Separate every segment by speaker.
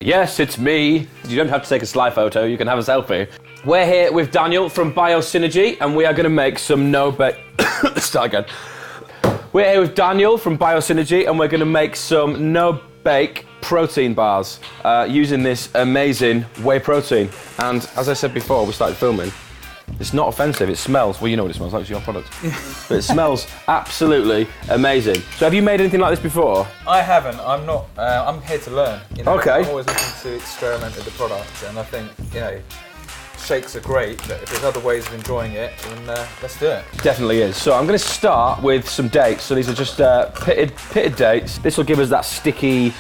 Speaker 1: Yes, it's me. You don't have to take a sly photo, you can have a selfie. We're here with Daniel from Biosynergy and we are going to make some Start again. We're here with Daniel from Biosynergy and we're going to make some no-bake protein bars using this amazing whey protein. And as I said before, we started filming. It's not offensive, it smells, well you know what it smells like, it's your product. But it smells absolutely amazing. So have you made anything like this before?
Speaker 2: I haven't, I'm not, I'm here to learn. You know,
Speaker 1: okay.
Speaker 2: I'm always looking to experiment with the product and I think, you know, shakes are great, but if there's other ways of enjoying it, then let's do it.
Speaker 1: Definitely is. So I'm going to start with some dates. So these are just pitted dates. This will give us that sticky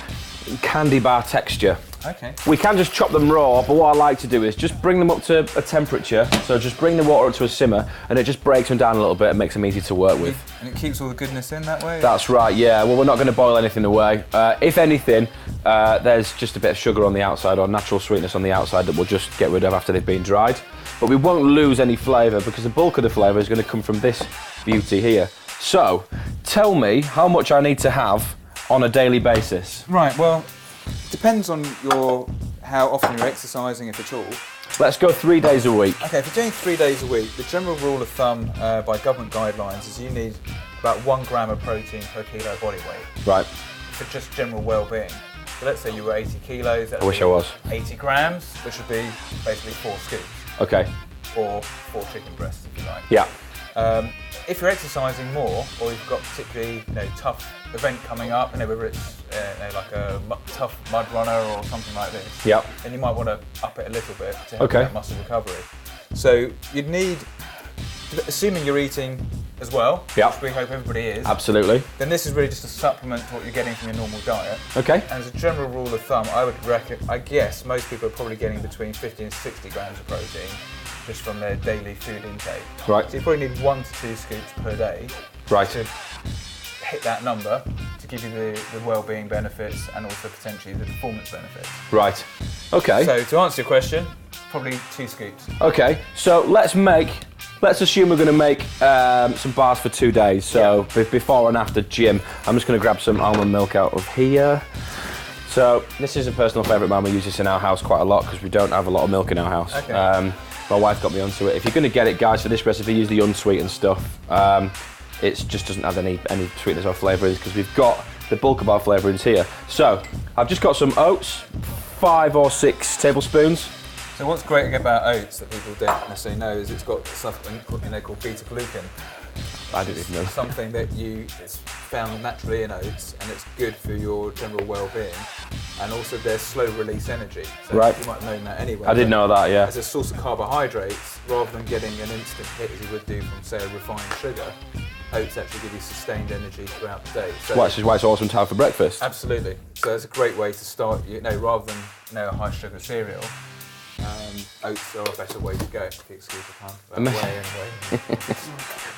Speaker 1: candy bar texture.
Speaker 2: Okay.
Speaker 1: We can just chop them raw, but what I like to do is just bring them up to a temperature. So just bring the water up to a simmer, and it just breaks them down a little bit and makes them easy to work with.
Speaker 2: And it keeps all the goodness in that way?
Speaker 1: That's right, yeah. Well, we're not going to boil anything away. If anything, there's just a bit of sugar on the outside or natural sweetness on the outside that we'll just get rid of after they've been dried. But we won't lose any flavour because the bulk of the flavour is going to come from this beauty here. So, tell me how much I need to have on a daily basis.
Speaker 2: Right, well, depends on how often you're exercising, if at all.
Speaker 1: Let's go 3 days a week.
Speaker 2: Okay, if you're doing 3 days a week, the general rule of thumb by government guidelines is you need about 1 gram of protein per kilo body weight.
Speaker 1: Right.
Speaker 2: For just general well-being. So let's say you were 80 kilos.
Speaker 1: I wish I was.
Speaker 2: 80 grams, which would be basically 4 scoops.
Speaker 1: Okay.
Speaker 2: Or 4 chicken breasts, if you like.
Speaker 1: Yeah.
Speaker 2: If you're exercising more, or you've got particularly tough event coming up, whether it's like a tough mud runner or something like this,
Speaker 1: yep.
Speaker 2: then you might want to up it a little bit to help that muscle recovery. So you'd need, assuming you're eating as well,
Speaker 1: yep.
Speaker 2: which we hope everybody is,
Speaker 1: absolutely,
Speaker 2: then this is really just a supplement to what you're getting from your normal diet.
Speaker 1: Okay.
Speaker 2: And as a general rule of thumb, I guess most people are probably getting between 50 and 60 grams of protein just from their daily food intake.
Speaker 1: Right.
Speaker 2: So you probably need 1 to 2 scoops per day.
Speaker 1: Right.
Speaker 2: To hit that number to give you the well-being benefits and also potentially the performance benefits.
Speaker 1: Right. Okay.
Speaker 2: So to answer your question, probably 2 scoops.
Speaker 1: Okay. So let's assume we're going to make some bars for 2 days. So before and after gym, I'm just going to grab some almond milk out of here. So this is a personal favourite mine. We use this in our house quite a lot because we don't have a lot of milk in our house.
Speaker 2: Okay.
Speaker 1: My wife got me onto it. If you're going to get it, guys, for this recipe, use the unsweetened stuff. It just doesn't have any sweetness or flavourings because we've got the bulk of our flavourings here. So I've just got some oats, 5 or 6 tablespoons.
Speaker 2: So what's great about oats that people don't necessarily know is it's got something called beta-glucan.
Speaker 1: I didn't even know.
Speaker 2: Something that it's found naturally in oats and it's good for your general well-being. And also there's slow release energy. So
Speaker 1: right.
Speaker 2: You might have known that anyway.
Speaker 1: I did know that, yeah.
Speaker 2: As a source of carbohydrates, rather than getting an instant hit as you would do from, say, a refined sugar, oats actually give you sustained energy throughout the day. So
Speaker 1: which is why it's awesome to have for breakfast.
Speaker 2: Absolutely. So it's a great way to start, rather than a high sugar cereal. Oats are a better way to go, if you excuse the pun. Way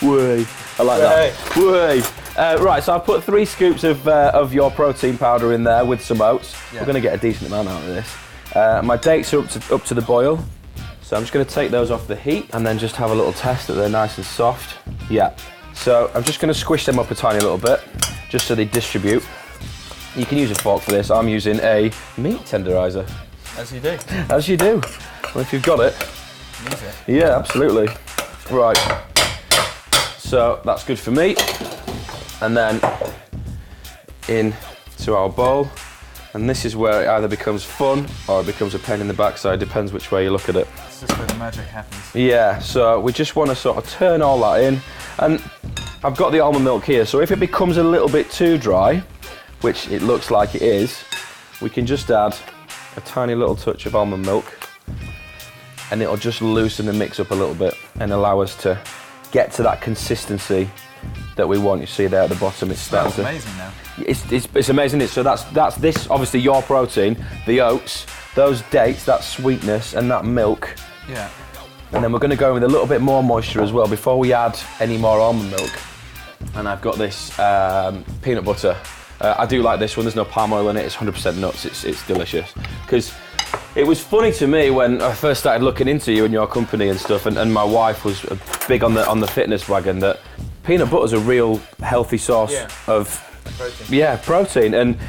Speaker 2: anyway.
Speaker 1: Whey. I like that. Whey. Right, so I've put 3 scoops of your protein powder in there with some oats. Yeah. We're going to get a decent amount out of this. My dates are up to the boil, so I'm just going to take those off the heat and then just have a little test that they're nice and soft. Yeah. So I'm just going to squish them up a tiny little bit, just so they distribute. You can use a fork for this. I'm using a meat tenderizer.
Speaker 2: As you do.
Speaker 1: As you do. Well, if you've got it.
Speaker 2: Use it.
Speaker 1: Yeah, absolutely. Right. So that's good for me. And then into our bowl. And this is where it either becomes fun or it becomes a pain in the backside. Depends which way you look at it.
Speaker 2: It's just where the magic happens.
Speaker 1: Yeah, so we just want to sort of turn all that in. And I've got the almond milk here. So if it becomes a little bit too dry, which it looks like it is, we can just add a tiny little touch of almond milk and it'll just loosen the mix up a little bit and allow us to get to that consistency that we want. You see there at the bottom, it's starting to...
Speaker 2: amazing now.
Speaker 1: It's amazing. So that's this, obviously your protein, the oats, those dates, that sweetness and that milk.
Speaker 2: Yeah.
Speaker 1: And then we're going to go in with a little bit more moisture as well before we add any more almond milk. And I've got this peanut butter. I do like this one, there's no palm oil in it, it's 100% nuts, it's delicious. Because it was funny to me when I first started looking into you and your company and stuff, and my wife was big on the fitness wagon, that peanut butter's a real healthy source of protein. Yeah, protein. And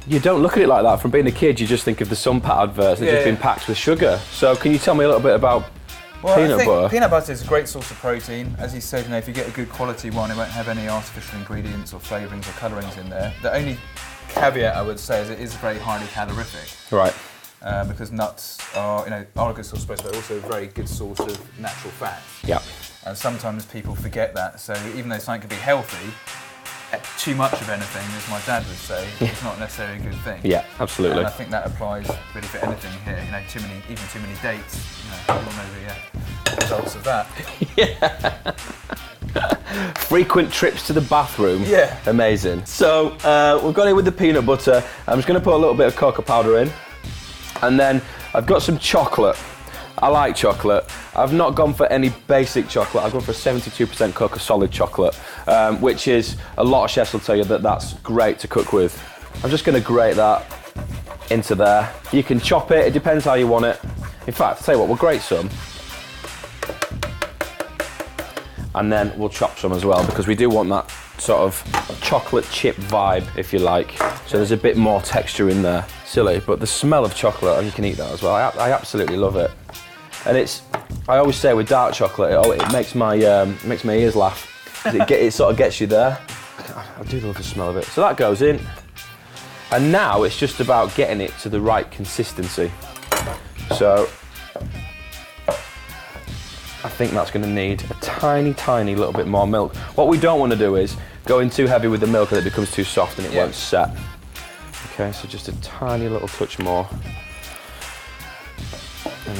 Speaker 1: You don't look at it like that. From being a kid, you just think of the Sunpat adverts. They've just been packed with sugar. So can you tell me a little bit about peanut butter?
Speaker 2: Peanut butter is a great source of protein. As you said, if you get a good quality one, it won't have any artificial ingredients or flavourings or colourings in there. The only caveat I would say is it is very highly calorific.
Speaker 1: Right.
Speaker 2: Because nuts are a good source of protein, but also a very good source of natural fat.
Speaker 1: Yeah.
Speaker 2: And sometimes people forget that. So even though something can be healthy, too much of anything, as my dad would say, is not necessarily a good thing.
Speaker 1: Yeah, absolutely.
Speaker 2: And I think that applies really for anything here. Even too many dates. You all know the results of that.
Speaker 1: Yeah. Frequent trips to the bathroom.
Speaker 2: Yeah.
Speaker 1: Amazing. So we've got it with the peanut butter. I'm just going to put a little bit of cocoa powder in, and then I've got some chocolate. I like chocolate. I've not gone for any basic chocolate. I've gone for 72% cocoa solid chocolate, which is, a lot of chefs will tell you that that's great to cook with. I'm just going to grate that into there. You can chop it, it depends how you want it. In fact, I'll tell you what, we'll grate some. And then we'll chop some as well, because we do want that sort of chocolate chip vibe, if you like. So there's a bit more texture in there. Silly, but the smell of chocolate, and you can eat that as well. I absolutely love it. And I always say with dark chocolate, it makes my ears laugh. It sort of gets you there. I do love the smell of it. So that goes in. And now it's just about getting it to the right consistency. So I think that's going to need a tiny, tiny little bit more milk. What we don't want to do is go in too heavy with the milk and it becomes too soft and it won't set. Okay, so just a tiny little touch more.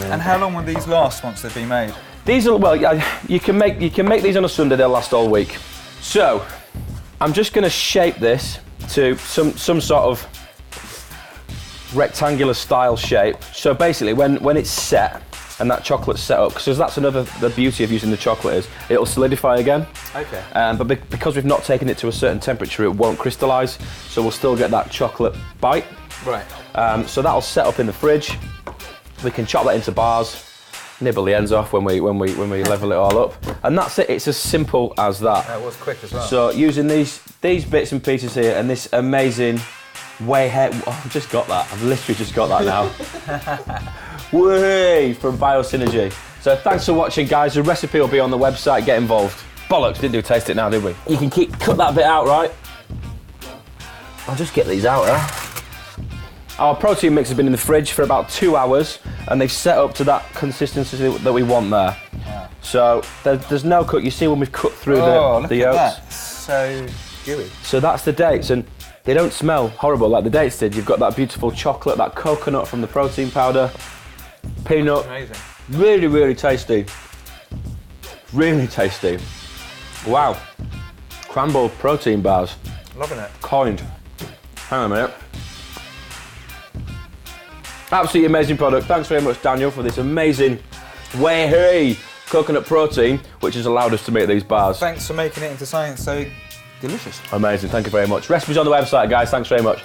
Speaker 2: And how long will these last once they've been made?
Speaker 1: These are, well, you can make these on a Sunday, they'll last all week. So I'm just going to shape this to some sort of rectangular style shape. So basically when it's set and that chocolate's set up, because that's the beauty of using the chocolate is it'll solidify again.
Speaker 2: Okay.
Speaker 1: But because we've not taken it to a certain temperature, it won't crystallise, so we'll still get that chocolate bite.
Speaker 2: Right.
Speaker 1: So that'll set up in the fridge. We can chop that into bars, nibble the ends off when we level it all up, and that's it. It's as simple as that.
Speaker 2: That was quick as well.
Speaker 1: So using these bits and pieces here and this amazing I've just got that. I've literally just got that now. Way from Biosynergy. So thanks for watching, guys. The recipe will be on the website. Get involved. Bollocks, didn't do taste it now, did we? You can cut that bit out, right? I'll just get these out, Our protein mix has been in the fridge for about 2 hours, and they've set up to that consistency that we want there. Yeah. So there's no cut. You see when we've cut through the yolks?
Speaker 2: That. So gooey.
Speaker 1: So that's the dates, and they don't smell horrible like the dates did. You've got that beautiful chocolate, that coconut from the protein powder, peanut.
Speaker 2: Amazing.
Speaker 1: Really, really tasty. Really tasty. Wow. Cranble protein bars.
Speaker 2: Loving it.
Speaker 1: Coined. Hang on a minute. Absolutely amazing product. Thanks very much, Daniel, for this amazing whey coconut protein, which has allowed us to make these bars.
Speaker 2: Thanks for making it into something so delicious.
Speaker 1: Amazing, thank you very much. Recipes on the website, guys. Thanks very much.